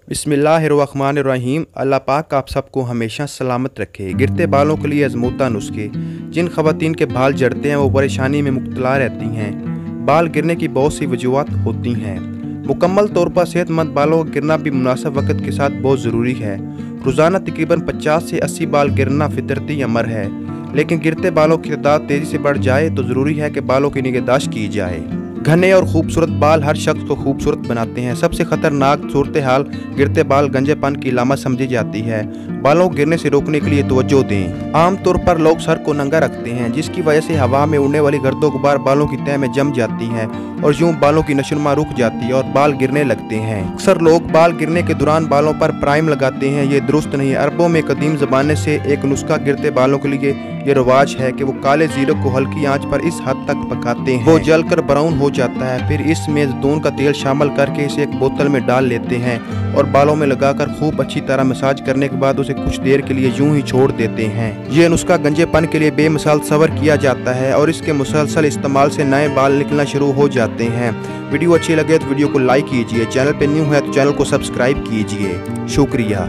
बिस्मिल्लाहिर्रहमानिर्रहीम। अल्लाह पाक आप सबको हमेशा सलामत रखे। गिरते बालों के लिए आजमूदा नुस्खे। जिन ख़वातीन के बाल झड़ते हैं वो परेशानी में मुब्तला रहती हैं। बाल गिरने की बहुत सी वजूहात होती हैं। मुकम्मल तौर पर सेहतमंद बालों का गिरना भी मुनासिब वक्त के साथ बहुत ज़रूरी है। रोज़ाना तकरीबन 50 से 80 बाल गिरना फितरती अमर है, लेकिन गिरते बालों की तादाद तेज़ी से बढ़ जाए तो ज़रूरी है कि बालों की निगहदाश्त की जाए। घने और खूबसूरत बाल हर शख्स को खूबसूरत बनाते हैं। सबसे खतरनाक सूरत हाल गिरते बाल गंजेपन की अलामत समझी जाती है। बालों को गिरने से रोकने के लिए तवज्जो दें। आमतौर पर लोग सर को नंगा रखते हैं, जिसकी वजह से हवा में उड़ने वाली गर्दो गुबार बालों की तह में जम जाती है और यूं बालों की नशोनुमा रुक जाती है और बाल गिरने लगते हैं। अक्सर लोग बाल गिरने के दौरान बालों पर प्राइम लगाते हैं। ये दुरुस्त नहीं। अरबों में कदीम ज़माने से एक नुस्खा गिरते बालों के लिए ये रिवाज है कि वो काले जीरे को हल्की आंच पर इस हद तक पकाते हैं वो जलकर ब्राउन हो जाता है। फिर इसमें जैतून का तेल शामिल करके इसे एक बोतल में डाल लेते हैं और बालों में लगाकर खूब अच्छी तरह मसाज करने के बाद उसे कुछ देर के लिए यूं ही छोड़ देते हैं। ये नुस्खा गंजेपन के लिए बेमिसाल सब्र किया जाता है और इसके मुसलसल इस्तेमाल से नए बाल निकलना शुरू हो जाते हैं। वीडियो अच्छी लगे तो वीडियो को लाइक कीजिए। चैनल पर न्यू है तो चैनल को सब्सक्राइब कीजिए। शुक्रिया।